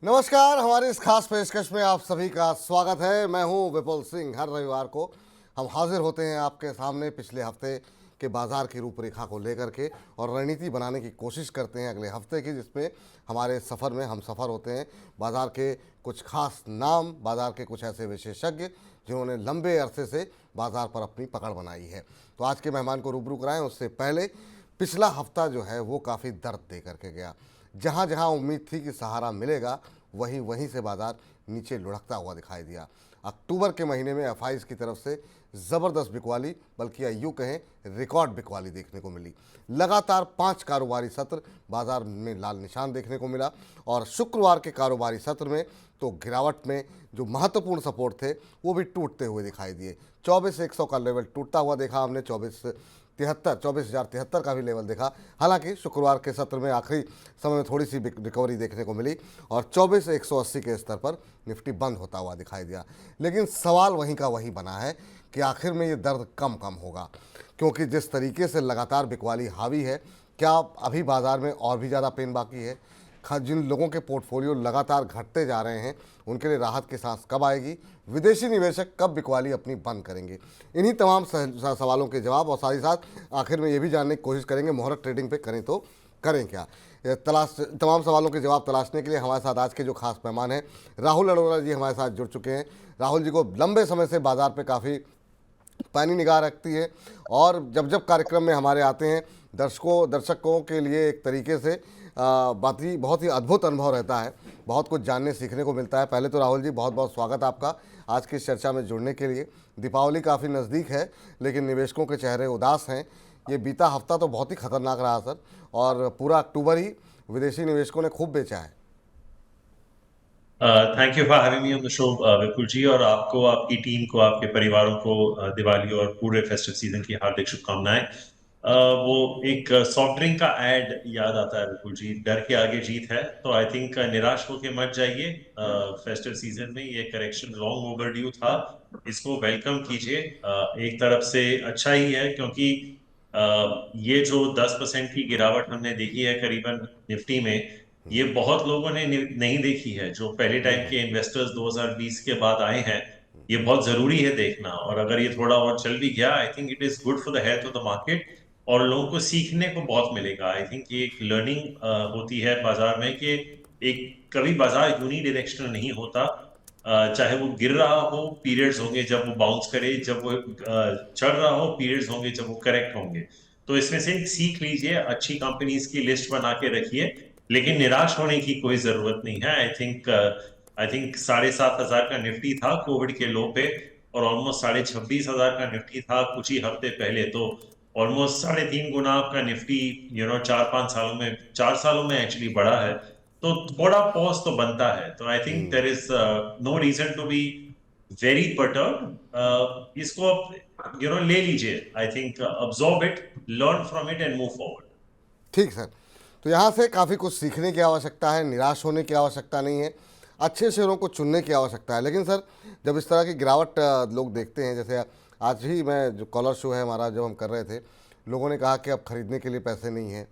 नमस्कार। हमारी इस खास पेशकश में आप सभी का स्वागत है। मैं हूं विपुल सिंह। हर रविवार को हम हाजिर होते हैं आपके सामने पिछले हफ्ते के बाजार की रूपरेखा को लेकर के और रणनीति बनाने की कोशिश करते हैं अगले हफ्ते की, जिसमें हमारे सफ़र में हम सफ़र होते हैं बाजार के कुछ खास नाम, बाजार के कुछ ऐसे विशेषज्ञ जिन्होंने लंबे अरसे से बाजार पर अपनी पकड़ बनाई है। तो आज के मेहमान को रूबरू कराएं उससे पहले पिछला हफ्ता जो है वो काफ़ी दर्द दे करके गया। जहां जहां उम्मीद थी कि सहारा मिलेगा, वहीं वहीं से बाजार नीचे लुढ़कता हुआ दिखाई दिया। अक्टूबर के महीने में एफआईज की तरफ से ज़बरदस्त बिकवाली, बल्कि यूँ कहें रिकॉर्ड बिकवाली देखने को मिली। लगातार 5 कारोबारी सत्र बाजार में लाल निशान देखने को मिला और शुक्रवार के कारोबारी सत्र में तो गिरावट में जो महत्वपूर्ण सपोर्ट थे वो भी टूटते हुए दिखाई दिए। 24,100 का लेवल टूटता हुआ देखा हमने, 24,073 का भी लेवल देखा। हालांकि शुक्रवार के सत्र में आखिरी समय में थोड़ी सी रिकवरी देखने को मिली और 24,180 के स्तर पर निफ्टी बंद होता हुआ दिखाई दिया। लेकिन सवाल वहीं का वहीं बना है कि आखिर में ये दर्द कम होगा, क्योंकि जिस तरीके से लगातार बिकवाली हावी है, क्या अभी बाजार में और भी ज़्यादा पेन बाकी है? जिन लोगों के पोर्टफोलियो लगातार घटते जा रहे हैं उनके लिए राहत की सांस कब आएगी? विदेशी निवेशक कब बिकवाली अपनी बंद करेंगे? इन्हीं तमाम सवालों के जवाब और साथ ही साथ आखिर में ये भी जानने की कोशिश करेंगे मुहूर्त ट्रेडिंग पे करें तो करें क्या। तमाम सवालों के जवाब तलाशने के लिए हमारे साथ आज के जो खास मेहमान हैं, राहुल अरोड़ा जी हमारे साथ जुड़ चुके हैं। राहुल जी को लंबे समय से बाजार पे काफ़ी पैनी निगाह रखती है और जब जब कार्यक्रम में हमारे आते हैं दर्शकों के लिए एक तरीके से बहुत ही अद्भुत अनुभव रहता है। बहुत कुछ जानने सीखने को मिलता है। पहले तो राहुल जी बहुत बहुत स्वागत आपका आज की इस चर्चा में जुड़ने के लिए। दीपावली काफ़ी नज़दीक है लेकिन निवेशकों के चेहरे उदास हैं। ये बीता हफ्ता तो बहुत ही खतरनाक रहा सर, और पूरा अक्टूबर ही विदेशी निवेशकों ने खूब बेचा है। Thank you for having me on the show Vipul ji, और आपको, आपकी टीम को, आपके परिवारों को दिवाली और पूरे फेस्टिव सीजन की हार्दिक शुभकामनाएं। वो एक सॉफ्ट ड्रिंक का एड याद आता है विपुल जी, डर के आगे जीत है। तो आई थिंक निराश होके मत जाइए। फेस्टिव सीजन में ये करेक्शन लॉन्ग ओवरड्यू था, इसको वेलकम कीजिए। एक तरफ से अच्छा ही है क्योंकि ये जो 10% की गिरावट हमने देखी है करीबन निफ्टी में, ये बहुत लोगों ने नहीं देखी है। जो पहले टाइम के इन्वेस्टर्स 2020 के बाद आए हैं, ये बहुत जरूरी है देखना। और अगर ये थोड़ा और चल भी गया, I think it is good for the health of the market और लोगों को सीखने को बहुत मिलेगा। आई थिंक ये एक लर्निंग होती है बाजार में कि एक कभी बाजार यूनिडायरेक्शनल नहीं होता। चाहे वो गिर रहा हो, पीरियड्स होंगे जब वो बाउंस करे, जब वो चढ़ रहा हो, पीरियड्स होंगे जब वो करेक्ट होंगे। तो इसमें से सीख लीजिए, अच्छी कंपनीज की लिस्ट बना के रखिए, लेकिन निराश होने की कोई जरूरत नहीं है। आई थिंक 7,500 का निफ्टी था कोविड के लो पे, और ऑलमोस्ट 26,500 का निफ्टी था कुछ ही हफ्ते पहले। तो ऑलमोस्ट 3.5 गुना आपका निफ्टी 4 सालों में एक्चुअली बढ़ा है। तो थोड़ा पॉज तो बनता है। तो I think there is no reason to be very perturb. इसको ले लीजिए। I think absorb it, learn from it and move forward. ठीक सर। तो यहाँ से काफ़ी कुछ सीखने की आवश्यकता है, निराश होने की आवश्यकता नहीं है, अच्छे शेयरों को चुनने की आवश्यकता है। लेकिन सर, जब इस तरह की गिरावट लोग देखते हैं, जैसे आज ही मैं जो कॉलर शो है हमारा जब हम कर रहे थे, लोगों ने कहा कि अब ख़रीदने के लिए पैसे नहीं हैं।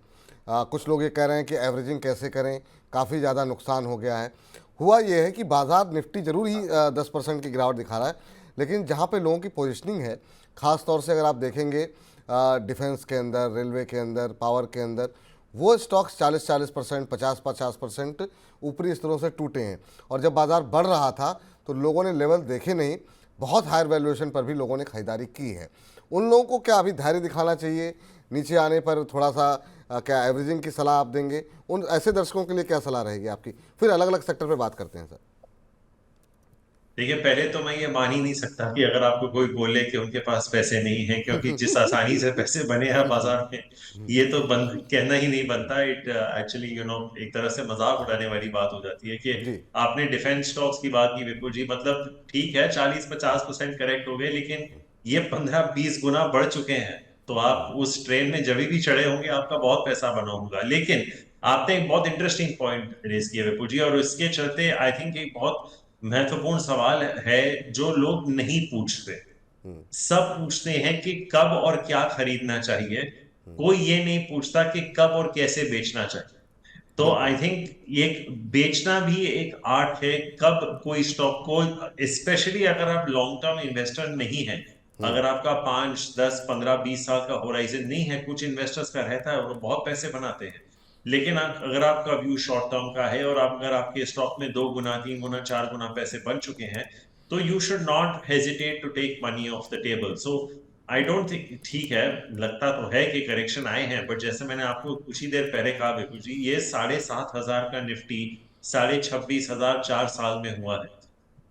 कुछ लोग ये कह रहे हैं कि एवरेजिंग कैसे करें, काफ़ी ज़्यादा नुकसान हो गया है। हुआ ये है कि बाज़ार निफ्टी ज़रूर ही 10% की गिरावट दिखा रहा है, लेकिन जहाँ पे लोगों की पोजीशनिंग है, ख़ास तौर से अगर आप देखेंगे डिफेंस के अंदर, रेलवे के अंदर, पावर के अंदर, वो स्टॉक्स 40% 50% ऊपरी स्तरों से टूटे हैं। और जब बाज़ार बढ़ रहा था तो लोगों ने लेवल देखे नहीं, बहुत हायर वैल्यूएशन पर भी लोगों ने खरीदारी की है। उन लोगों को क्या अभी धैर्य दिखाना चाहिए? नीचे आने पर थोड़ा सा क्या एवरेजिंग की सलाह आप देंगे? उन ऐसे दर्शकों के लिए क्या सलाह रहेगी आपकी? फिर अलग अलग सेक्टर पे बात करते हैं सर। देखिए, पहले तो मैं ये मान ही नहीं सकता कि अगर आपको कोई बोले कि उनके पास पैसे नहीं है, क्योंकि जिस आसानी से पैसे बने हैं बाजार में, ये तो कहना ही नहीं बनता। इट एक्चुअली एक तरह से मजाक उड़ाने वाली बात हो जाती है कि जी। आपने डिफेंस स्टॉक्स की बात की विपुल जी। मतलब ठीक है, 40-50% करेक्ट हो गए, लेकिन ये 15-20 गुना बढ़ चुके हैं। तो आप उस ट्रेन में जब भी चढ़े होंगे, आपका बहुत पैसा बना होगा। लेकिन आपने एक बहुत इंटरेस्टिंग पॉइंट रेज किया विपुल जी, और इसके चलते आई थिंक एक बहुत महत्वपूर्ण सवाल है जो लोग नहीं पूछते। सब पूछते हैं कि कब और क्या खरीदना चाहिए, कोई ये नहीं पूछता कि कब और कैसे बेचना चाहिए। तो बिल्कुल। आई थिंक ये बेचना भी एक आर्ट है। कब कोई स्टॉक को, स्पेशली अगर आप लॉन्ग टर्म इन्वेस्टर नहीं है, अगर आपका 5 10 15 20 साल का होराइजन नहीं है, कुछ इन्वेस्टर्स का रहता है, वो बहुत पैसे बनाते हैं। लेकिन अगर आपका व्यू शॉर्ट टर्म का है और अगर आपके स्टॉक में 2 गुना 3 गुना 4 गुना पैसे बन चुके हैं, तो you should not hesitate to take money off the table. So I don't think, ठीक है, लगता तो है कि करेक्शन आए हैं, बट जैसे मैंने आपको कुछ ही देर पहले कहा बिल्कुल जी, ये 7,500 का निफ्टी 26,500 4 साल में हुआ है।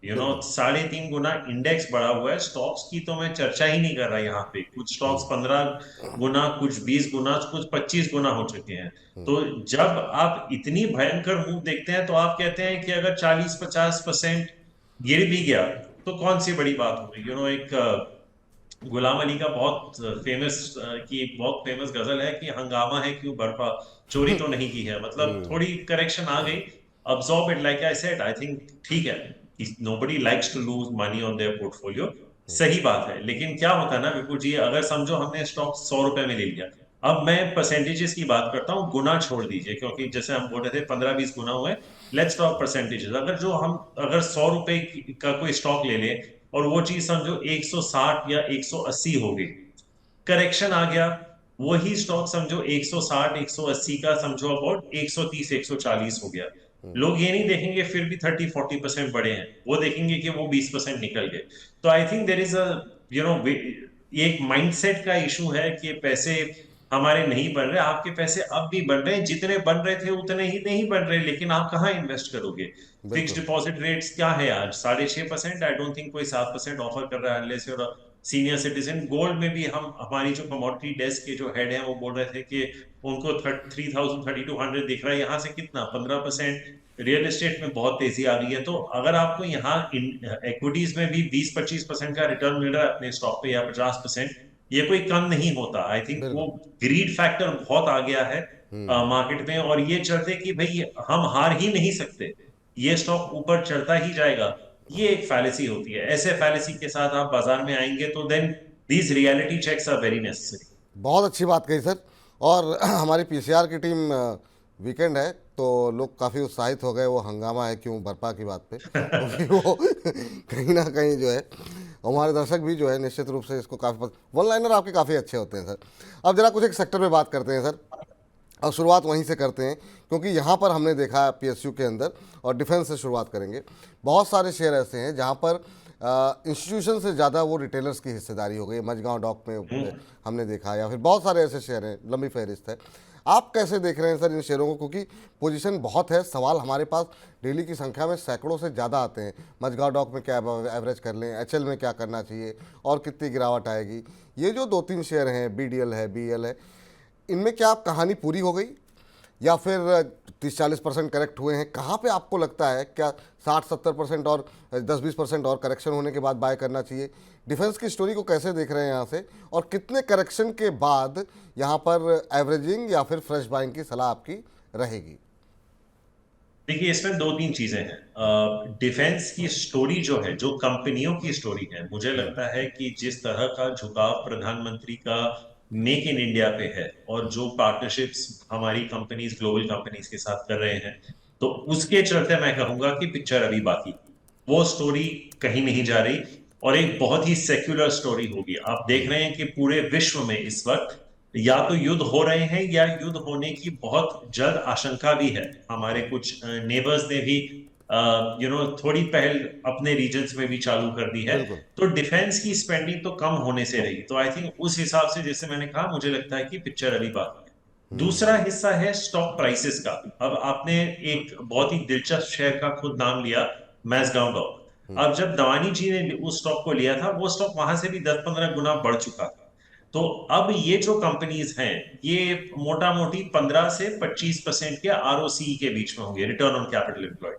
बिल्कुल। 3.5 गुना इंडेक्स बढ़ा हुआ है। स्टॉक्स की तो मैं चर्चा ही नहीं कर रहा यहाँ पे। कुछ स्टॉक्स 15 गुना, कुछ 20 गुना, कुछ 25 गुना हो चुके हैं। तो जब आप इतनी भयंकर मूव देखते हैं, तो आप कहते हैं कि अगर 40 50% गिर भी गया, तो कौन सी बड़ी बात हो गई। एक गुलाम अली का बहुत फेमस गजल है कि हंगामा है क्यों बरपा, चोरी तो नहीं की है। मतलब थोड़ी करेक्शन आ गई, absorb it, like I said. I think ठीक है, nobody likes to lose money on their portfolio, सही बात है। लेकिन क्या होता है ना विपुल जी, अगर समझो हमने स्टॉक 100 रुपए में ले लिया, अब मैं परसेंटेजेस की बात करता हूँ, गुना छोड़ दीजिए, क्योंकि जैसे हम बोल रहे थे 15 20 गुना हुए। Let's talk percentages. अगर 100 रुपए का कोई स्टॉक ले ले, और वो चीज समझो 160 या 180 हो गई, करेक्शन आ गया, वही स्टॉक समझो 160 180 का समझो अबाउट 130 140 हो गया, लोग ये नहीं देखेंगे फिर भी 30 40% बढ़े हैं, वो देखेंगे कि वो 20% निकल गए। तो I think there is a you know एक माइंडसेट का इशू है कि पैसे हमारे नहीं बन रहे। आपके पैसे अब भी बन रहे हैं, जितने बन रहे थे उतने ही नहीं बन रहे, लेकिन आप कहाँ इन्वेस्ट करोगे। फिक्स बिल्कुल। डिपॉजिट रेट्स क्या है आज? 6.5%। आई डोंट थिंक कोई 7% ऑफर कर रहा है, unless you're senior citizen. Gold में भी हमारी जो कमोडिटी डेस्क के जो हेड हैं, वो बोल रहे थे कि उनको 3,000 3200 दिख रहा है, यहाँ से कितना 15%। रियल एस्टेट में बहुत तेजी आ गई है। तो अगर आपको यहाँ इक्विटीज में भी 20 25% का रिटर्न मिल रहा है अपने स्टॉक पे, या 50%, ये कोई कम नहीं होता। आई थिंक वो बिल्कुल। ग्रीड फैक्टर बहुत आ गया है मार्केट में, और ये चलते कि भाई हम हार ही नहीं सकते, ये स्टॉक ऊपर चढ़ता ही जाएगा, ये एक फैलेसी होती है। ऐसे फैलेसी के साथ आप बाजार में आएंगे, तो then these reality checks are very necessary. बहुत अच्छी बात कही सर। और हमारी पीसीआर की टीम वीकेंड है तो लोग काफ़ी उत्साहित हो गए वो हंगामा है क्यों बरपा की बात पे, क्योंकि वो कहीं ना कहीं जो है हमारे दर्शक भी जो है निश्चित रूप से इसको काफ़ी वन लाइनर आपके काफ़ी अच्छे होते हैं सर। अब जरा कुछ एक सेक्टर पे बात करते हैं सर, और शुरुआत वहीं से करते हैं क्योंकि यहाँ पर हमने देखा है पीएसयू के अंदर, और डिफेंस से शुरुआत करेंगे। बहुत सारे शेयर ऐसे हैं जहाँ पर इंस्टीट्यूशन से ज़्यादा वो रिटेलर्स की हिस्सेदारी हो गई। मझगांव डॉक में हमने देखा, या फिर बहुत सारे ऐसे शेयर हैं, लंबी फहरिस्त है। आप कैसे देख रहे हैं सर इन शेयरों को, क्योंकि पोजीशन बहुत है, सवाल हमारे पास डेली की संख्या में सैकड़ों से ज़्यादा आते हैं। मझगांव डॉक में क्या एवरेज कर लें, एचएल में क्या करना चाहिए, और कितनी गिरावट आएगी। ये जो 2 3 शेयर हैं, बीडीएल है, बीएल है, इनमें क्या आप कहानी पूरी हो गई, या फिर 30 40% करेक्ट हुए हैं? कहाँ पे आपको लगता है क्या 60 70% और 10 20% और करेक्शन होने के बाद बाय करना चाहिए? डिफेंस की स्टोरी को कैसे देख रहे हैं यहाँ से, और कितने करेक्शन के बाद यहाँ पर एवरेजिंग या फिर फ्रेश बाइंग की सलाह आपकी रहेगी? देखिए, इसमें 2 3 चीजें हैं। डिफेंस की स्टोरी जो है, जो कंपनियों की स्टोरी है, मुझे लगता है कि जिस तरह का झुकाव प्रधानमंत्री का मेक इन इंडिया पे है, और जो पार्टनरशिप्स हमारी कंपनीज ग्लोबल कंपनीज के साथ कर रहे हैं, तो उसके चलते मैं कहूंगा कि पिक्चर अभी बाकी, वो स्टोरी कहीं नहीं जा रही, और एक बहुत ही सेक्युलर स्टोरी होगी। आप देख रहे हैं कि पूरे विश्व में इस वक्त या तो युद्ध हो रहे हैं, या युद्ध होने की बहुत जल्द आशंका भी है। हमारे कुछ नेबर्स ने भी थोड़ी पहल अपने रीजन्स में भी चालू कर दी है। बिल्कुल। तो डिफेंस की स्पेंडिंग तो कम होने से रही। तो आई थिंक उस हिसाब से, जैसे मैंने कहा, मुझे लगता है कि पिक्चर अभी बाकी है। दूसरा हिस्सा है स्टॉक प्राइसेस का। अब आपने एक बहुत ही दिलचस्प शेयर का खुद नाम लिया, मैसगांव डॉक। अब जब दवानी जी ने उस स्टॉक को लिया था, वो स्टॉक वहां से भी 10 15 गुना बढ़ चुका था। तो अब ये जो कंपनीज हैं, ये मोटा मोटी 15 से 25% के आरओसी के बीच में होंगे, रिटर्न ऑन कैपिटल एम्प्लॉयड।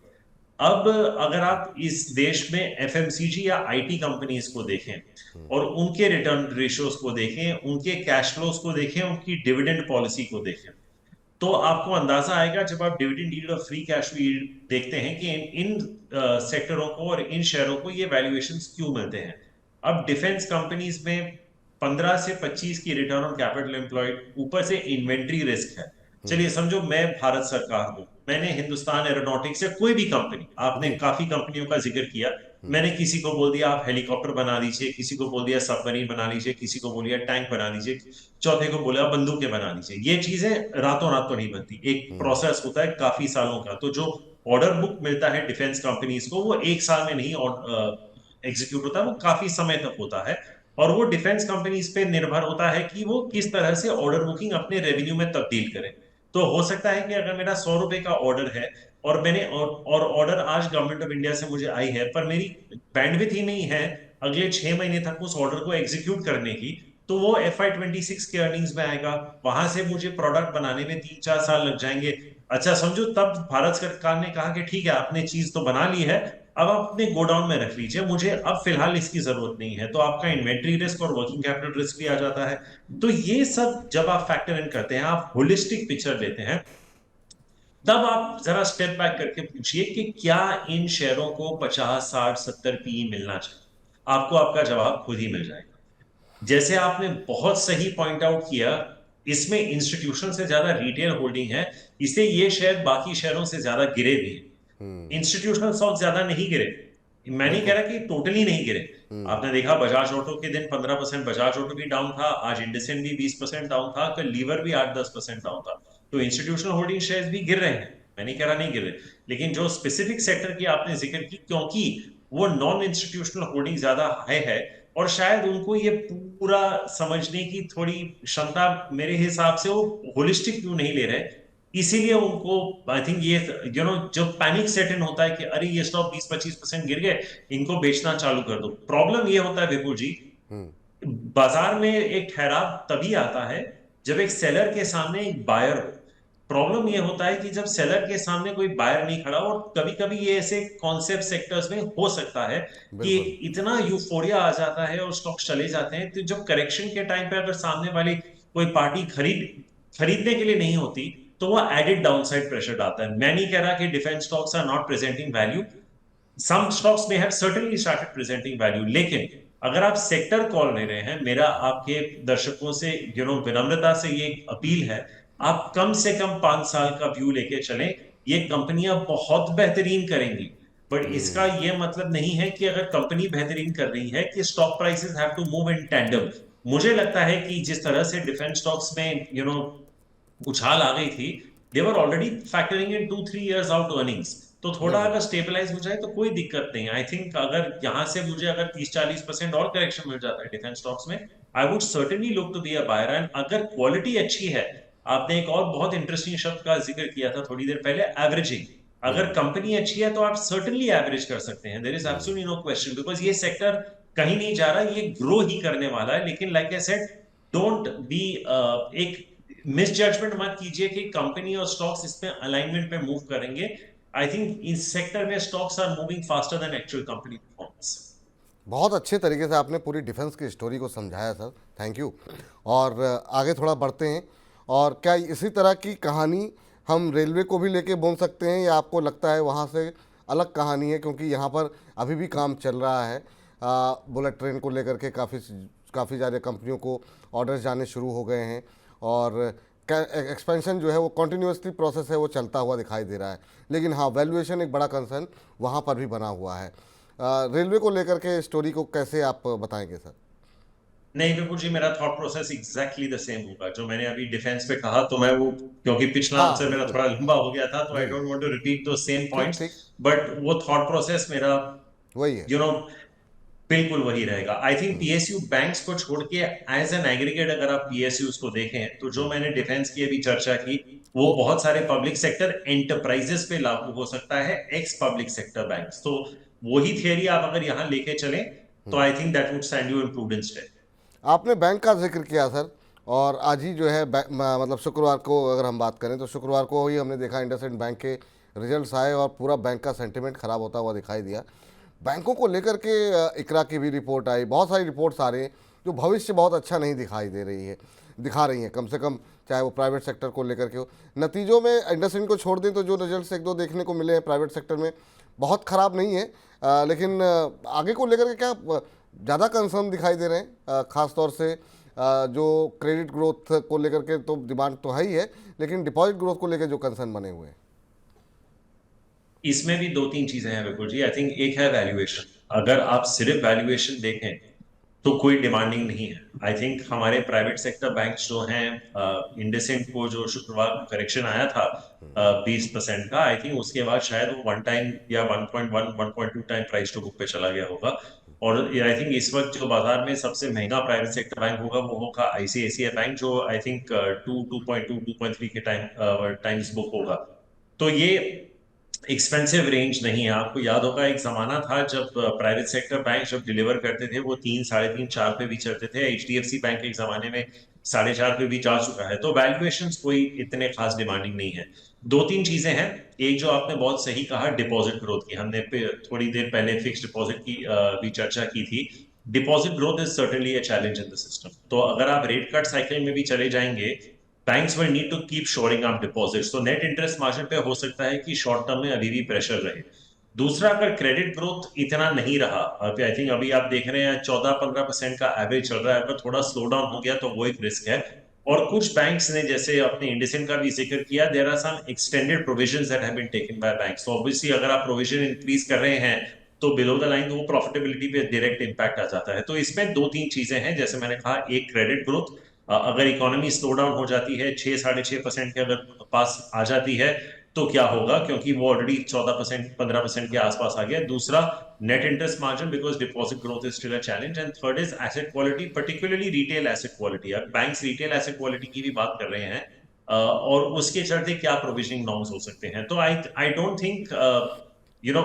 अब अगर आप इस देश में एफएमसीजी या आईटी कंपनीज को देखें, और उनके रिटर्न रेशियोज को देखें, उनके कैश फ्लोज को देखें, उनकी डिविडेंड पॉलिसी को देखें, तो आपको अंदाजा आएगा, जब आप डिविडेंड यील्ड और फ्री कैश यील्ड देखते हैं, कि इन सेक्टरों को और इन शेयरों को ये वैल्यूएशंस क्यों मिलते हैं। अब डिफेंस कंपनीज में 15 से 25 की रिटर्न ऑन कैपिटल एम्प्लॉयड, ऊपर से इन्वेंट्री रिस्क है। चलिए समझो मैं भारत सरकार हूं, मैंने हिंदुस्तान एरोनॉटिक्स या कोई भी कंपनी, आपने जी। काफी कंपनियों का जिक्र किया, मैंने किसी को बोल दिया आप हेलीकॉप्टर बना लीजिए, किसी को बोल दिया सबमरीन बना लीजिए, किसी को बोल दिया टैंक बना लीजिए, चौथे को बोला बंदूकें बना लीजिए। ये चीजें रातों रात तो नहीं बनती, एक प्रोसेस होता है काफी सालों का। तो जो ऑर्डर बुक मिलता है डिफेंस कंपनीज को, वो एक साल में नहीं एग्जीक्यूट होता, वो काफी समय तक होता है। और वो डिफेंस कंपनीज पे निर्भर होता है कि वो किस तरह से ऑर्डर बुकिंग अपने रेवेन्यू में तब्दील करें। तो हो सकता है कि अगर मेरा 100 रुपए का ऑर्डर है और मैंने और ऑर्डर आज गवर्नमेंट ऑफ इंडिया से मुझे आई है, पर मेरी बैंडविथ ही नहीं है अगले 6 महीने तक उस ऑर्डर को एग्जीक्यूट करने की, तो वो FY 26 के अर्निंग्स में आएगा। वहां से मुझे प्रोडक्ट बनाने में 3-4 साल लग जाएंगे। अच्छा समझो तब भारत सरकार ने कहा कि ठीक है आपने चीज तो बना ली है, अब आप अपने गोडाउन में रख लीजिए, मुझे अब फिलहाल इसकी जरूरत नहीं है। तो आपका इन्वेंट्री रिस्क और वर्किंग कैपिटल रिस्क भी आ जाता है। तो ये सब जब आप फैक्टर इन करते हैं, आप होलिस्टिक पिक्चर लेते हैं, तब आप जरा स्टेप बैक करके पूछिए कि क्या इन शेयरों को 50, 60, 70 पीई मिलना चाहिए। आपको आपका जवाब खुद ही मिल जाएगा। जैसे आपने बहुत सही पॉइंट आउट किया, इसमें इंस्टीट्यूशन से ज्यादा रिटेल होल्डिंग है, इसलिए ये शेयर बाकी शेयरों से ज्यादा गिरे भी हैं। इंस्टीट्यूशनल स्टॉक ज्यादा नहीं गिरे, मैं नहीं कह बिल्कुल। रहा कि टोटली नहीं गिरे। आपने देखा बजाज ऑटो के दिन 15% बजाज ऑटो भी डाउन था, आज इंडसइंड भी 20% डाउन था, कल लीवर भी 8-10% डाउन था। तो इंस्टीट्यूशनल होल्डिंग शेयर्स भी गिर रहे हैं, मैं नहीं कह रहा नहीं गिर रहे। लेकिन जो स्पेसिफिक सेक्टर की आपने जिक्र की, क्योंकि वो नॉन इंस्टीट्यूशनल होल्डिंग ज्यादा हाई है, और शायद उनको ये पूरा समझने की थोड़ी क्षमता, मेरे हिसाब से वो होलिस्टिक व्यू नहीं ले रहे, इसीलिए उनको आई थिंक ये जब पैनिक सेट इन होता है कि अरे ये स्टॉक 20-25% गिर गए, इनको बेचना चालू कर दो। प्रॉब्लम ये होता है विपुल जी, बाजार में एक ठहराव तभी आता है जब एक सेलर के सामने एक बायर हो। प्रॉब्लम ये होता है कि जब सेलर के सामने कोई बायर नहीं खड़ा, और कभी कभी ये ऐसे कॉन्सेप्ट सेक्टर्स में हो सकता है कि बिल्कुल। इतना यूफोरिया आ जाता है और स्टॉक्स चले जाते हैं, तो जब करेक्शन के टाइम पे अगर सामने वाली कोई पार्टी खरीदने के लिए नहीं होती, तो वो एडिड डाउनसाइड प्रेशर डालता है। मैं नहीं कह रहा कि defence stocks are not presenting value, some stocks may have certainly started presenting value, लेकिन अगर आप सेक्टर कॉल ले रहे हैं, मेरा आपके दर्शकों से विनम्रता से ये अपील है, आप कम से कम 5 साल का व्यू लेके चलें। ये कंपनियां बहुत बेहतरीन करेंगी, बट इसका ये मतलब नहीं है कि अगर कंपनी बेहतरीन कर रही है कि stock prices have to move in tandem. मुझे लगता है कि जिस तरह से डिफेंस स्टॉक्स में उछाल आ गई थी, देवर ऑलरेडी फैक्टरिंग इन 2-3 years आउट अर्निंग्स। तो थोड़ा बिल्कुल। अगर स्टेबलाइज हो जाए तो कोई दिक्कत नहीं। आई थिंक अगर यहां से मुझे अगर 30-40% और करेक्शन मिल जाता है डिफेंस स्टॉक्स में, I would certainly look to be a buyer. And अगर क्वालिटी अच्छी है, आपने एक और बहुत इंटरेस्टिंग शब्द का जिक्र किया था थोड़ी देर पहले, एवरेजिंग। अगर कंपनी अच्छी है तो आप सर्टेनली एवरेज कर सकते हैं, there is absolutely no question, because ये सेक्टर कहीं नहीं जा रहा, ये ग्रो ही करने वाला है। लेकिन like I said, don't be एक मिस जजमेंट मत कीजिए कि कंपनी और स्टॉक्स इसमें अलाइनमेंट में मूव करेंगे। आई थिंक इस सेक्टर में stocks are moving faster than actual company performance. बहुत अच्छे तरीके से आपने पूरी डिफेंस की स्टोरी को समझाया सर, थैंक यू। और आगे थोड़ा बढ़ते हैं। और क्या इसी तरह की कहानी हम रेलवे को भी लेके बोल सकते हैं, या आपको लगता है वहाँ से अलग कहानी है? क्योंकि यहाँ पर अभी भी काम चल रहा है, बुलेट ट्रेन को लेकर के काफ़ी ज़्यादा कंपनियों को ऑर्डर्स जाने शुरू हो गए हैं, और एक्सपेंशन जो है वो कंटिन्यूसली प्रोसेस है, वो चलता हुआ दिखाई दे रहा है। लेकिन हाँ, वैल्यूएशन एक बड़ा कंसर्न वहाँ पर भी बना हुआ है। रेलवे को लेकर के स्टोरी को कैसे आप बताएंगे सर? नहीं विपुल जी, मेरा thought process exactly the same होगा जो मैंने अभी डिफेंस पे कहा। तो मैं वो, क्योंकि पिछला हाँ आंसर मेरा बिल्कुल। थोड़ा लंबा हो गया था, तो आई जी। डोंट वांट टू रिपीट दो सेम ठीक पॉइंट्स, ठीक। बट वो थॉट प्रोसेस मेरा वही है। यू नो बिल्कुल वही रहेगा। आई थिंक पीएसयू बैंक्स को छोड़ के एज एन एग्रीगेट अगर आप पीएसयूज को देखें, तो जो मैंने डिफेंस की अभी चर्चा की, वो बहुत सारे पब्लिक सेक्टर एंटरप्राइजेस पे लागू हो सकता है, एक्स पब्लिक सेक्टर बैंक्स। तो वही थियरी आप अगर यहां लेके चलें, तो I think that would stand you in prudence day. आपने बैंक का जिक्र किया सर, और आज ही जो है मतलब शुक्रवार को अगर हम बात करें तो शुक्रवार को ही हमने देखा इंडसइंड बैंक के रिजल्ट्स आए, और पूरा बैंक का सेंटिमेंट खराब होता हुआ दिखाई दिया। बैंकों को लेकर के इकरा की भी रिपोर्ट आई, बहुत सारी रिपोर्ट्स आ रही हैं जो भविष्य बहुत अच्छा नहीं दिखा रही हैं, कम से कम चाहे वो प्राइवेट सेक्टर को लेकर के हो। नतीजों में इंडसइंड को छोड़ दें तो जो रिजल्ट्स एक दो देखने को मिले हैं प्राइवेट सेक्टर में, बहुत ख़राब नहीं है। लेकिन आगे को लेकर के क्या ज़्यादा कंसर्न दिखाई दे रहे हैं, ख़ास तौर से जो क्रेडिट ग्रोथ को लेकर के तो डिमांड तो है ही है, लेकिन डिपॉजिट ग्रोथ को लेकर जो कंसर्न बने हुए हैं। इसमें भी दो तीन चीजें हैं विपुल जी। आई थिंक एक है वैल्यूएशन। अगर आप सिर्फ वैल्यूएशन देखें तो कोई डिमांडिंग नहीं है। आई थिंक हमारे प्राइवेट सेक्टर बैंक्स जो हैं, इंडसइंड को जो शुक्रवार करेक्शन आया था 20% का, आई थिंक उसके बाद शायद वो 1 टाइम या 1.1 1.2 टाइम प्राइस टू बुक पे चला गया होगा। और आई थिंक इस वक्त जो बाजार में सबसे महंगा प्राइवेट सेक्टर बैंक होगा वो होगा आईसीआईसीआई बैंक, जो आई थिंक 2.3 के टाइम्स बुक होगा। तो ये एक्सपेंसिव रेंज नहीं है। आपको याद होगा एक जमाना था जब प्राइवेट सेक्टर बैंक जब डिलीवर करते थे वो 3, 3.5, 4 पे भी चलते थे। एचडीएफसी बैंक एक जमाने में 4.5 पे भी जा चुका है। तो वैल्यूएशंस कोई इतने खास डिमांडिंग नहीं है। दो तीन चीजें हैं। एक जो आपने बहुत सही कहा, डिपॉजिट ग्रोथ की, हमने थोड़ी देर पहले फिक्स डिपॉजिट की भी चर्चा की थी। Deposit growth is certainly a challenge in the system. तो अगर आप रेट कट साइकिल में भी चले जाएंगे, banks will need to keep shoring up deposits, तो नेट इंटरेस्ट मार्जिन पे हो सकता है कि शॉर्ट टर्म में अभी भी प्रेशर रहे। दूसरा, अगर क्रेडिट ग्रोथ इतना नहीं रहा, आई थिंक अभी आप देख रहे हैं 14-15% का एवरेज चल रहा है, अगर थोड़ा स्लो डाउन हो गया तो वो एक रिस्क है। और कुछ बैंक्स ने, जैसे अपने इंडसइंड का भी जिक्र किया, there are some extended provisions that have been taken by banks. तो ऑब्वियसली अगर आप प्रोविजन इंक्रीज कर रहे हैं तो बिलो द लाइन वो प्रॉफिटेबिलिटी पे डायरेक्ट इंपैक्ट आ जाता है। तो इसमें दो तीन चीजें हैं, जैसे मैंने कहा, एक क्रेडिट ग्रोथ। अगर इकोनॉमी स्लो डाउन हो जाती है, 6-6.5% के अगर पास आ जाती है तो क्या होगा, क्योंकि वो ऑलरेडी 14% 15% के आसपास आ गया। दूसरा, net interest margin, because deposit growth is still a challenge. And third is asset quality, particularly retail asset quality. अब बैंक्स रिटेल एसेट क्वालिटी की भी बात कर रहे हैं, और उसके चलते क्या प्रोविजनिंग नॉर्म्स हो सकते हैं। तो I I don't think, you know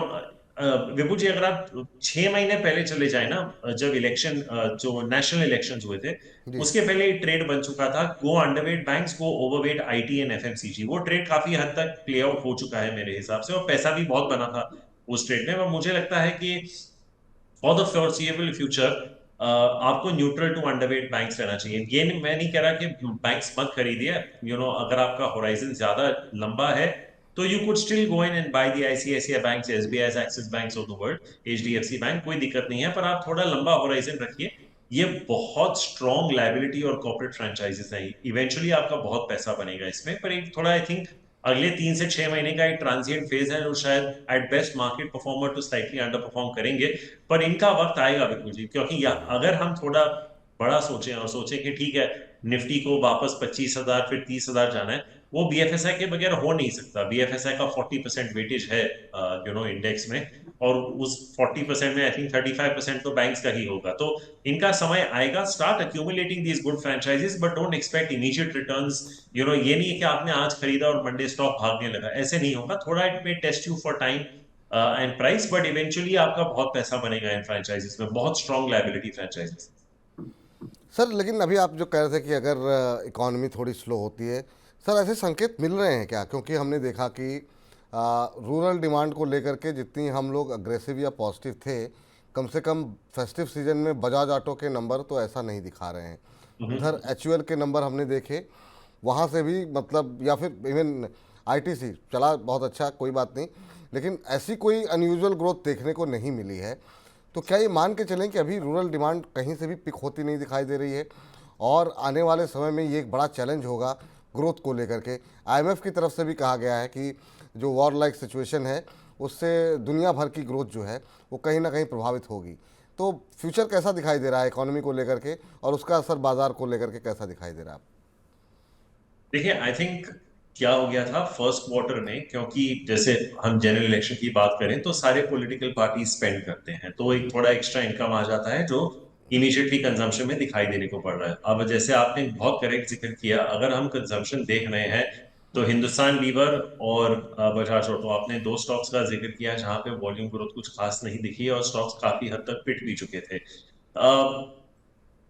Vipul ji, अगर आप 6 महीने पहले चले जाए ना, जब इलेक्शन, जो नेशनल इलेक्शंस हुए थे, जी। उसके पहले एक ट्रेड बन चुका था, go underweight banks, go overweight IT and FMCG. वो ट्रेड काफी हद तक प्ले आउट हो चुका है मेरे हिसाब से, और पैसा भी बहुत बना था उस ट्रेड में। और मुझे लगता है कि फॉर द फोर्सिएबल फ्यूचर आपको न्यूट्रल टू अंडरवेट बैंक्स रहना चाहिए। ये मैं नहीं कह रहा कि बैंक्स मत खरीदिए, अगर आपका होराइजन ज्यादा लंबा है तो you could still go in and by the ICICI banks, SBI, axis banks of the world, HDFC bank, कोई दिक्कत नहीं है। पर आप थोड़ा लंबा होराइजन रखिए। ये बहुत स्ट्रॉन्ग लायबिलिटी और कॉर्पोरेट फ्रेंचाइजेस हैं। इवेंचुअली आपका बहुत पैसा बनेगा इसमें, पर एक थोड़ा, आई थिंक, अगले 3 से 6 महीने का एक ट्रांजिएंट फेज है, जो शायद at best market performer to slightly underperform करेंगे। पर इनका वक्त आएगा बिल्कुल जी, क्योंकि अगर हम थोड़ा बड़ा सोचें और सोचें कि ठीक है, निफ्टी को वापस 25,000 फिर 30,000 जाना है, वो बीएफएसआई के बगैर हो नहीं सकता। बीएफएसआई का 40% वेटेज है इंडेक्स में, और उस 40% में आई थिंक 35% तो बैंक्स का ही होगा। तो इनका समय आएगा। Start accumulating these good franchises, but don't expect immediate returns. ये नहीं है कि आपने आज खरीदा और मंडे स्टॉक भागने लगा, ऐसे नहीं होगा। थोड़ा it may test you for time and price, but eventually आपका बहुत पैसा बनेगा इन फ्रेंचाइजेस में, बहुत स्ट्रॉन्ग लायबिलिटी फ्रेंचाइजेस। सर, लेकिन अभी आप जो कह रहे थे कि अगर इकॉनमी थोड़ी स्लो होती है, सर ऐसे संकेत मिल रहे हैं क्या? क्योंकि हमने देखा कि रूरल डिमांड को लेकर के जितनी हम लोग अग्रेसिव या पॉजिटिव थे, कम से कम फेस्टिव सीजन में बजाज ऑटो के नंबर तो ऐसा नहीं दिखा रहे हैं। उधर एचयूएल के नंबर हमने देखे, वहाँ से भी मतलब, या फिर इवन आईटीसी चला बहुत अच्छा, कोई बात नहीं, लेकिन ऐसी कोई अनयूजुअल ग्रोथ देखने को नहीं मिली है। तो क्या ये मान के चलें कि अभी रूरल डिमांड कहीं से भी पिक होती नहीं दिखाई दे रही है, और आने वाले समय में ये एक बड़ा चैलेंज होगा ग्रोथ को लेकर के? आईएमएफ की तरफ से भी कहा गया है कि जो वॉर लाइक सिचुएशन है उससे दुनिया भर की ग्रोथ जो है वो कहीं ना कहीं प्रभावित होगी। तो फ्यूचर कैसा दिखाई दे रहा है इकोनॉमी को लेकर के, और उसका असर बाजार को लेकर के कैसा दिखाई दे रहा है? देखिए, आई थिंक क्या हो गया था फर्स्ट क्वार्टर में, क्योंकि जैसे हम जनरल इलेक्शन की बात करें तो सारे पॉलिटिकल पार्टी स्पेंड करते हैं, तो एक थोड़ा एक्स्ट्रा इनकम आ जाता है जो इमीडिएटली कंजम्पशन में दिखाई देने को पड़ रहा है। अब जैसे आपने बहुत करेक्ट जिक्र किया, अगर हम कंजम्पशन देख रहे हैं तो हिंदुस्तान लीवर और बजाज ऑटो, आपने दो स्टॉक्स का जिक्र किया जहां पे वॉल्यूम ग्रोथ कुछ खास नहीं दिखी, और स्टॉक्स काफी हद तक पिट भी चुके थे।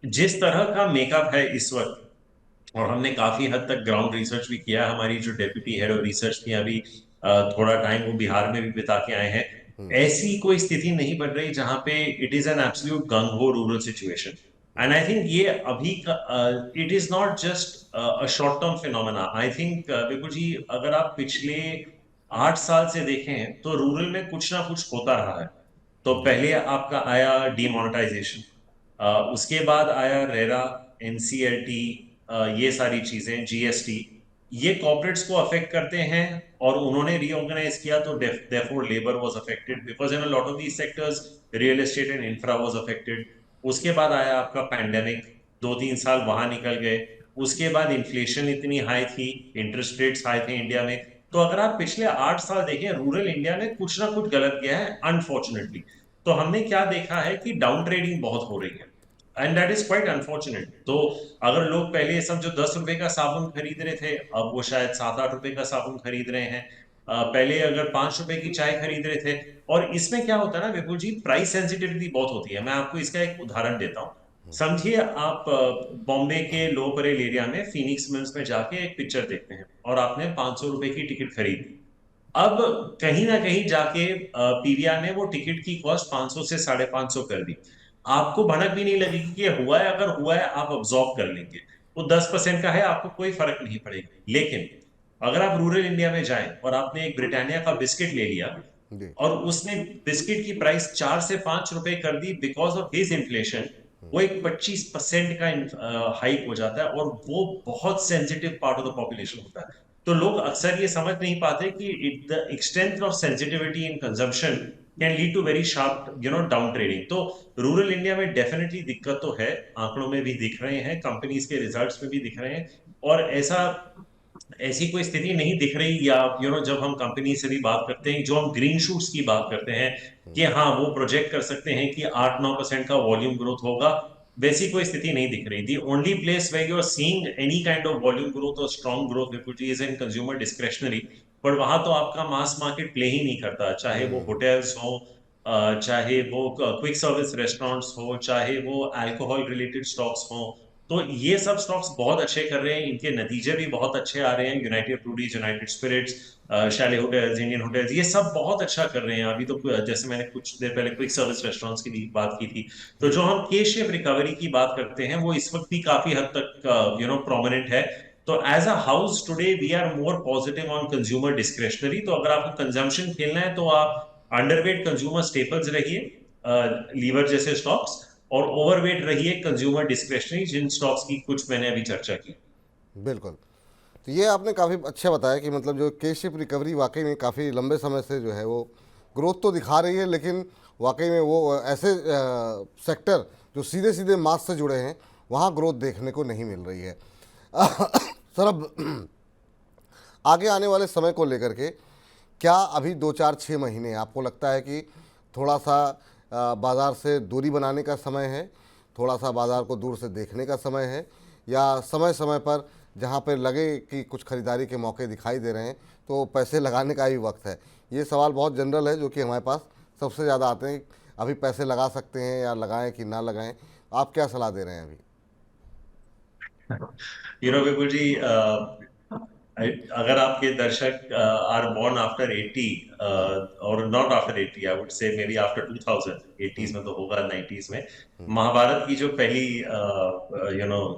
जिस तरह का मेकअप है इस वक्त, और हमने काफी हद तक ग्राउंड रिसर्च भी किया, हमारी जो डेप्यूटी हेड ऑफ रिसर्च थी अभी थोड़ा टाइम वो बिहार में भी बिता के आए हैं, ऐसी कोई स्थिति नहीं बन रही जहां पे इट इज एन एब्सोल्यूट गंग हो rural situation. And I think ये अभी का, it is not just a short term phenomena. I think बिल्कुल जी, अगर आप पिछले 8 साल से देखें तो रूरल में कुछ ना कुछ होता रहा है। तो पहले आपका आया डीमोनेटाइजेशन, उसके बाद आया रेरा, एनसीएलटी, ये सारी चीजें, जीएसटी, ये कॉर्पोरेट्स को अफेक्ट करते हैं और उन्होंने रीऑर्गेनाइज किया तो therefore labour was affected because in a lot of these sectors real estate and infra was affected. उसके बाद आया आपका पैंडेमिक, 2-3 साल वहां निकल गए। उसके बाद इन्फ्लेशन इतनी हाई थी, इंटरेस्ट रेट्स हाई थे इंडिया में। तो अगर आप पिछले 8 साल देखें, रूरल इंडिया ने कुछ ना कुछ गलत किया है अनफॉर्चुनेटली। तो हमने क्या देखा है कि डाउन ट्रेडिंग बहुत हो रही है and that is quite unfortunate. तो अगर लोग पहले ये सब जो 10 रुपए का साबुन खरीद रहे थे, अब वो शायद 7-8 रुपए का साबुन खरीद रहे हैं। पहले अगर 5 रुपए की चाय खरीद रहे थे। और इसमें क्या होता है ना विपुल जी, प्राइस सेंसिटिविटी बहुत होती है। मैं आपको इसका एक उदाहरण देता हूँ। समझिए आप बॉम्बे के लो परेल एरिया में फिनिक्स मिल्स में जाके एक पिक्चर देखते हैं और आपने 500 रुपए की टिकट खरीदी। अब कहीं ना कहीं जाके पीवीआर ने वो टिकट की कॉस्ट 500 से 550 कर दी। आपको भनक भी नहीं लगेगी कि ये हुआ है, अगर हुआ है आप ऑब्जॉर्व कर लेंगे। वो 10% का है, आपको कोई फर्क नहीं पड़ेगा। लेकिन अगर आप रूरल इंडिया में जाएं और आपने एक ब्रिटानिया का बिस्किट ले लिया जी। और उसने बिस्किट की प्राइस 4 से 5 रुपए कर दी बिकॉज ऑफ हिज इन्फ्लेशन, वो एक 25% का हाइक हो जाता है और वो बहुत sensitive part of the population होता है। तो लोग अक्सर ये समझ नहीं पाते कि the extent of sensitivity in consumption can lead to very sharp down trading. तो रूरल इंडिया में डेफिनेटली दिक्कत तो है, आंकड़ों में भी दिख रहे हैं, कंपनीज के रिजल्ट्स में भी दिख रहे हैं। और ऐसी कोई स्थिति नहीं दिख रही, या जब हम कंपनी से भी बात करते हैं, जो हम ग्रीन शूट्स की बात करते हैं कि हाँ वो प्रोजेक्ट कर सकते हैं कि 8-9% का वॉल्यूम ग्रोथ होगा, वैसी कोई स्थिति नहीं दिख रही। The only place where you are seeing any kind of volume growth और strong growth Vipul is in consumer discretionary. पर वहां तो आपका मास मार्केट प्ले ही नहीं करता, चाहे वो होटल्स हो, चाहे वो क्विक सर्विस रेस्टोरेंट्स हो, चाहे वो अल्कोहल रिलेटेड स्टॉक्स हो। तो ये सब स्टॉक्स बहुत अच्छे कर रहे हैं, इनके नतीजे भी बहुत अच्छे आ रहे हैं। United breweries, United spirits, Shelley hotels, Indian hotels, ये सब बहुत अच्छा कर रहे हैं। अभी तो जैसे मैंने कुछ देर पहले क्विक सर्विस रेस्टोरेंट्स की भी बात की थी। तो जो हम के शेप रिकवरी की बात करते हैं वो इस वक्त भी काफी हद तक प्रोमिनेंट है। तो as a house today we are more positive on consumer discretionary. तो अगर आपको कंजम्पशन खेलना है तो आप अंडरवेट कंज्यूमर स्टेपल्स रहिए, लीवर जैसे स्टॉक्स, और ओवरवेट रहिए कंज्यूमर डिस्क्रेशनरी, जिन स्टॉक्स की कुछ मैंने अभी चर्चा की। बिल्कुल। तो ये आपने काफ़ी अच्छा बताया कि मतलब जो के शिप रिकवरी वाकई में काफ़ी लंबे समय से जो है वो ग्रोथ तो दिखा रही है, लेकिन वाकई में वो ऐसे सेक्टर जो सीधे सीधे मास से जुड़े हैं वहाँ ग्रोथ देखने को नहीं मिल रही है। सर, अब आगे आने वाले समय को लेकर के क्या अभी 2-4-6 महीने आपको लगता है कि थोड़ा सा बाज़ार से दूरी बनाने का समय है, थोड़ा सा बाज़ार को दूर से देखने का समय है, या समय समय पर जहाँ पे लगे कि कुछ खरीदारी के मौके दिखाई दे रहे हैं तो पैसे लगाने का ही वक्त है? ये सवाल बहुत जनरल है जो कि हमारे पास सबसे ज़्यादा आते हैं। अभी पैसे लगा सकते हैं या लगाएं कि ना लगाएं, आप क्या सलाह दे रहे हैं अभी? विपुल जी, अगर आपके दर्शक आर बोर्न आफ्टर 80 और not after 80, I would say may be after 2000, 80s में तो होगा, 90s में महाभारत की जो पहली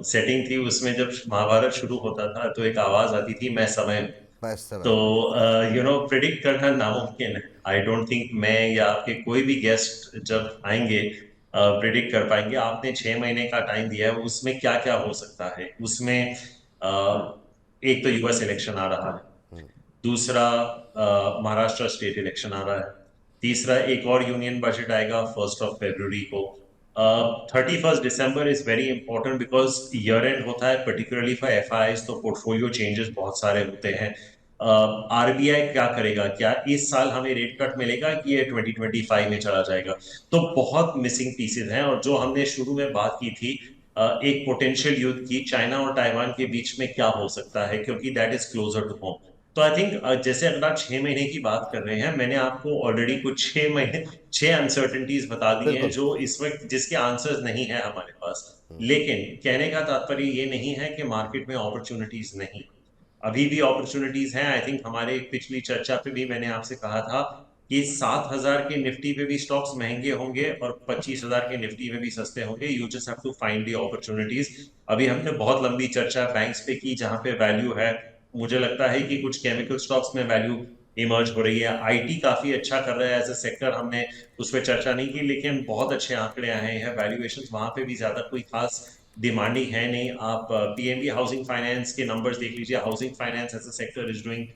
सेटिंग थी, उसमें जब महाभारत शुरू होता था तो एक आवाज आती थी, मैं समय हूं। बस समय तो हूँ। प्रिडिक्ट करना नामुमकिन है। आई डोंट थिंक मैं या आपके कोई भी गेस्ट जब आएंगे प्रिडिक्ट कर पाएंगे। आपने 6 महीने का टाइम दिया है, उसमें क्या क्या हो सकता है। उसमें एक तो यूएस इलेक्शन आ रहा है, दूसरा महाराष्ट्र स्टेट इलेक्शन आ रहा है, तीसरा एक और यूनियन बजट आएगा 1 को। 31 December is very important because year end होता है, पर्टिकुलरली फॉर एफआईआईज, तो पोर्टफोलियो चेंजेस बहुत सारे होते हैं। आरबीआई क्या करेगा, क्या इस साल हमें रेट कट मिलेगा कि ये 2025 में चला जाएगा। तो बहुत मिसिंग पीसेज हैं। और जो हमने शुरू में बात की थी एक पोटेंशियल युद्ध की, चाइना और ताइवान के बीच में क्या हो सकता है, क्योंकि that is closer to home. तो आई थिंक जैसे अगर आप 6 महीने की बात कर रहे हैं, मैंने आपको ऑलरेडी कुछ 6 महीने 6 अनसर्टेनिटीज बता दी हैं बिल्कुल। जो इस वक्त जिसके आंसर्स नहीं है हमारे पास। लेकिन कहने का तात्पर्य ये नहीं है कि मार्केट में अपॉर्चुनिटीज नहीं, अभी भी अपॉर्चुनिटीज हैं। आई थिंक हमारे पिछली चर्चा पे भी मैंने आपसे कहा था कि 7,000 के निफ्टी पे भी स्टॉक्स महंगे होंगे और 25,000 के निफ्टी पे भी सस्ते होंगे। You just have to find the opportunities. अभी हमने बहुत लंबी चर्चा बैंक्स पे की जहां पे वैल्यू है। मुझे लगता है कि कुछ केमिकल स्टॉक्स में वैल्यू इमर्ज हो रही है। आईटी काफी अच्छा कर रहा है एज ए सेक्टर, हमने उस पर चर्चा नहीं की, लेकिन बहुत अच्छे आंकड़े आए हैं, वैल्यूएशंस वहां पे भी ज्यादा कोई खास डिमांडिंग है नहीं। आप पीएनबी हाउसिंग फाइनेंस के नंबर्स देख लीजिए, housing finance as a sector is doing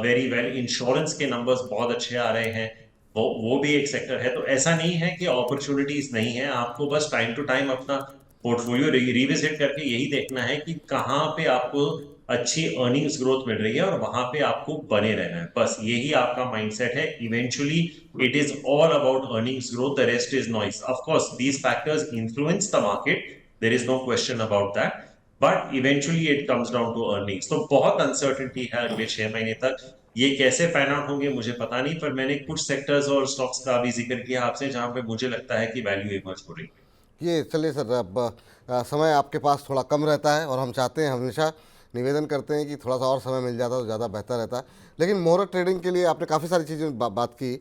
very well. Insurance के नंबर्स बहुत अच्छे आ रहे हैं, वो भी एक सेक्टर है। तो ऐसा नहीं है कि अपॉर्चुनिटीज नहीं है, आपको बस टाइम टू टाइम अपना पोर्टफोलियो रिविजिट करके यही देखना है कि कहाँ पे आपको अच्छी अर्निंग्स ग्रोथ मिल रही है और वहां पे आपको बने रहना है। बस यही आपका माइंडसेट है। Eventually it is all about earnings growth, the rest is noise. Of course these factors influence the market, there is no question about that, but eventually it comes down to earnings. तो बहुत uncertainty है अगले 6 महीने तक। ये कैसे pan out होंगे मुझे पता नहीं, पर मैंने कुछ सेक्टर्स और स्टॉक्स का भी जिक्र किया आपसे जहां पे मुझे लगता है कि वैल्यू इमर्ज हो रही है। ये चलिए सर, अब समय आपके पास थोड़ा कम रहता है और हम चाहते हैं, हमेशा निवेदन करते हैं कि थोड़ा सा और समय मिल जाता तो ज़्यादा बेहतर रहता है। लेकिन मुहूर्त ट्रेडिंग के लिए आपने काफ़ी सारी चीज़ें बात की,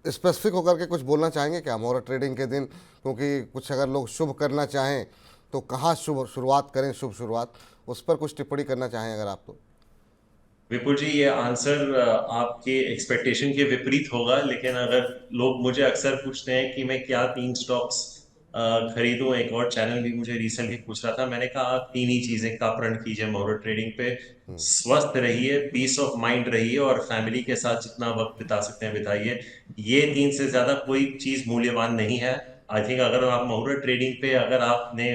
स्पेसिफिक होकर के कुछ बोलना चाहेंगे क्या मुहूर्त ट्रेडिंग के दिन? क्योंकि कुछ अगर लोग शुभ करना चाहें तो कहाँ शुभ शुरुआत करें, शुभ शुरुआत, उस पर कुछ टिप्पणी करना चाहें अगर आप तो। विपुल जी, ये आंसर आपके एक्सपेक्टेशन के विपरीत होगा, लेकिन अगर लोग मुझे अक्सर पूछते हैं कि मैं क्या 3 स्टॉक्स खरीदूं, एक और चैनल भी मुझे रिसेंटली पूछ रहा था, मैंने कहा आप 3 ही चीजें का प्रण कीजिए मुहूर्त ट्रेडिंग पे। स्वस्थ रहिए, पीस ऑफ माइंड रहिए और फैमिली के साथ जितना वक्त बिता सकते हैं बिताइए। ये 3 से ज्यादा कोई चीज मूल्यवान नहीं है। आई थिंक अगर आप मुहूर्त ट्रेडिंग पे अगर आपने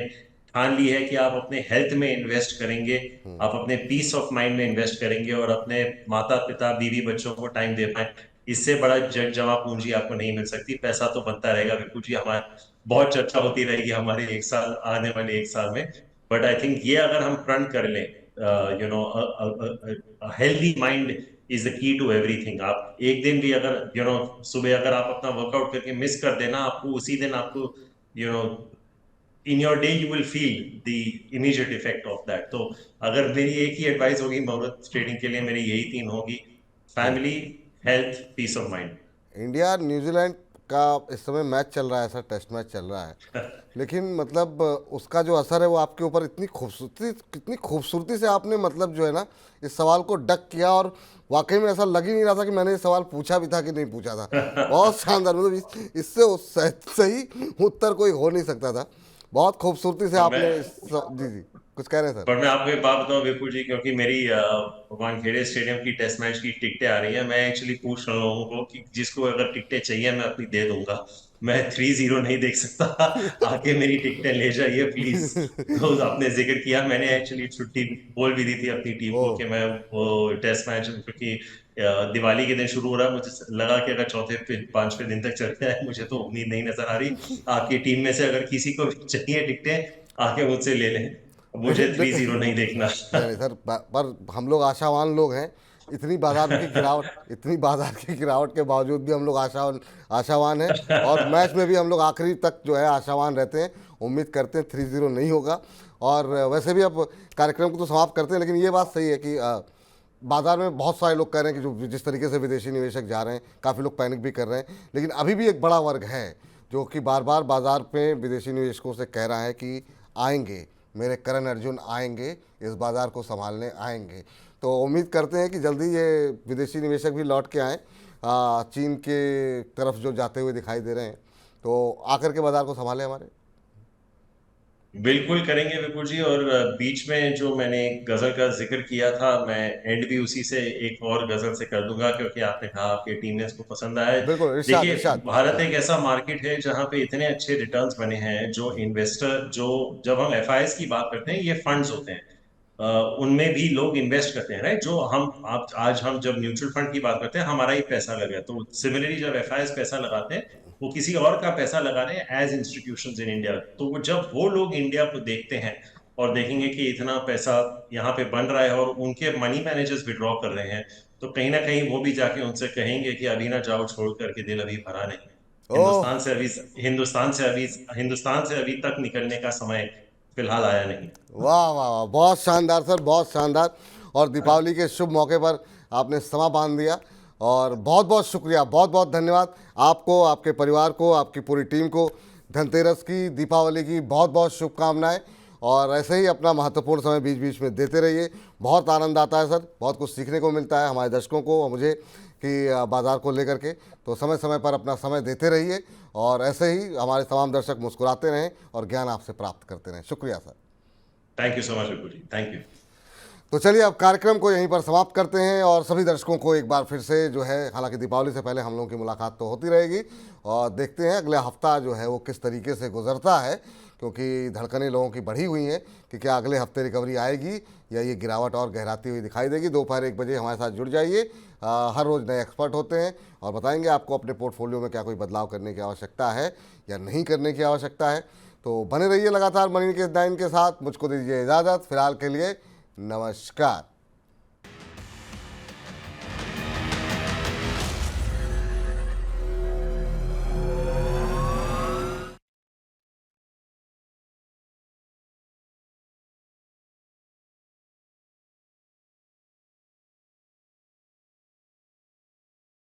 ठान ली है कि आप अपने हेल्थ में इन्वेस्ट करेंगे, आप अपने पीस ऑफ माइंड में इन्वेस्ट करेंगे और अपने माता पिता बीवी बच्चों को टाइम दे पाए, इससे बड़ा जग जमा पूंजी आपको नहीं मिल सकती। पैसा तो बनता रहेगा विपुल जी, हमारे बहुत चर्चा होती रहेगी हमारे 1 साल, आने वाले 1 साल में। बट आई थिंक ये अगर हम प्रण कर लें, you know, healthy mind is the key to everything. आप एक दिन भी अगर सुबह अगर आप अपना वर्कआउट करके मिस कर देना, आपको उसी दिन आपको you know in your day you will feel the immediate effect of that. तो अगर मेरी एक ही एडवाइस होगी मुहूर्त ट्रेडिंग के लिए, मेरी यही 3 होगी: family, health, peace of mind. India New Zealand का इस समय मैच चल रहा है सर, टेस्ट मैच चल रहा है, लेकिन मतलब उसका जो असर है वो आपके ऊपर कितनी खूबसूरती से आपने मतलब जो है ना इस सवाल को डक किया, और वाकई में ऐसा लग ही नहीं रहा था कि मैंने ये सवाल पूछा भी था कि नहीं पूछा था। बहुत शानदार, मतलब इससे सही उत्तर कोई हो नहीं सकता था। बहुत खूबसूरती से पर मैं आपने जी जी, कुछ कह रहे हैं सर? पर मैं आपको एक बात बताऊं विपुल जी, क्योंकि मेरी वानखेड़े स्टेडियम की टेस्ट मैच की टिकटें आ रही हैं, मैं एक्चुअली पूछ रहा हूँ लोगों को कि जिसको अगर टिकटें चाहिए मैं अपनी दे दूंगा। मैं 3-0 नहीं देख सकता। आके मेरी टिकटें ले जाइए प्लीज। तो आपने जिक्र किया, मैंने एक्चुअली छुट्टी बोल भी दी थी अपनी टीम ओ, को कि मैं वो टेस्ट मैच, क्योंकि दिवाली के दिन शुरू हो रहा है, मुझे लगा कि अगर चौथे 5वें दिन तक चलता है, मुझे तो उम्मीद नहीं नजर आ रही। आपकी टीम में से अगर किसी को चाहिए टिकटें, आके मुझसे ले लें, मुझे लेकिन 3-0 नहीं देखना। नहीं नहीं सर, पर हम लोग आशावान लोग हैं। इतनी बाजार की गिरावट के बावजूद भी हम लोग आशावान हैं, और मैच में भी हम लोग आखिरी तक जो है आशावान रहते हैं। उम्मीद करते हैं 3-0 नहीं होगा। और वैसे भी अब कार्यक्रम को तो समाप्त करते हैं, लेकिन ये बात सही है कि बाजार में बहुत सारे लोग कह रहे हैं कि जो जिस तरीके से विदेशी निवेशक जा रहे हैं, काफ़ी लोग पैनिक भी कर रहे हैं, लेकिन अभी भी एक बड़ा वर्ग है जो कि बार बार बाजार पे विदेशी निवेशकों से कह रहा है कि आएंगे, मेरे करण अर्जुन आएंगे, इस बाज़ार को संभालने आएंगे। तो उम्मीद करते हैं कि जल्दी ये विदेशी निवेशक भी लौट के आएँ। चीन के तरफ जो जाते हुए दिखाई दे रहे हैं, तो आकर के बाज़ार को संभालें हमारे। बिल्कुल करेंगे विपुल जी। और बीच में जो मैंने एक गजल का जिक्र किया था, मैं एंड भी उसी से एक और गजल से कर दूंगा, क्योंकि आपने कहा आपके टीममेट्स को पसंद आया है। बिल्कुल, इरशाद देखिए, इरशाद भारत इरशाद। एक ऐसा मार्केट है जहां पे इतने अच्छे रिटर्न्स बने हैं, जो इन्वेस्टर, जो जब हम एफआईएस की बात करते हैं, ये फंड्स होते हैं, उनमें भी लोग इन्वेस्ट करते हैं, राइट? जो हम आप आज हम जब म्यूचुअल फंड की बात करते हैं, हमारा ही पैसा लगा है। तो सिमिलरली जब एफआईएस पैसा लगाते हैं, वो किसी और का पैसा लगा रहे हैं एज इंस्टीट्यूशंस इन इंडिया। तो जब वो लोग इंडिया को देखते हैं और देखेंगे कि इतना पैसा यहाँ पे बन रहा है और उनके मनी मैनेजर्स विड्रॉ कर रहे हैं, तो कहीं ना कहीं वो भी जाके उनसे कहेंगे कि अभी ना जाओ, छोड़ करके दिल अभी भरा नहीं। ओह, हिंदुस्तान से अभी तक निकलने का समय फिलहाल आया नहीं। वाह वाह वाह, बहुत शानदार सर, बहुत शानदार। और दीपावली के शुभ मौके पर आपने समा बांध दिया, और बहुत बहुत शुक्रिया, बहुत बहुत धन्यवाद आपको, आपके परिवार को, आपकी पूरी टीम को। धनतेरस की, दीपावली की बहुत बहुत शुभकामनाएं, और ऐसे ही अपना महत्वपूर्ण समय बीच बीच में देते रहिए। बहुत आनंद आता है सर, बहुत कुछ सीखने को मिलता है हमारे दर्शकों को और मुझे, कि बाज़ार को लेकर के, तो समय समय पर अपना समय देते रहिए और ऐसे ही हमारे तमाम दर्शक मुस्कुराते रहें और ज्ञान आपसे प्राप्त करते रहें। शुक्रिया sir. Thank you so much Vipul ji, thank you. तो चलिए अब कार्यक्रम को यहीं पर समाप्त करते हैं और सभी दर्शकों को एक बार फिर से जो है, हालांकि दीपावली से पहले हम लोगों की मुलाकात तो होती रहेगी और देखते हैं अगला हफ्ता जो है वो किस तरीके से गुजरता है, क्योंकि धड़कनें लोगों की बढ़ी हुई हैं कि क्या अगले हफ्ते रिकवरी आएगी या ये गिरावट और गहराती हुई दिखाई देगी। दोपहर 1 बजे हमारे साथ जुड़ जाइए। हर रोज़ नए एक्सपर्ट होते हैं और बताएंगे आपको अपने पोर्टफोलियो में क्या कोई बदलाव करने की आवश्यकता है या नहीं करने की आवश्यकता है। तो बने रहिए लगातार मनी के 9 के साथ। मुझको दीजिए इजाज़त, फिलहाल के लिए नमस्कार।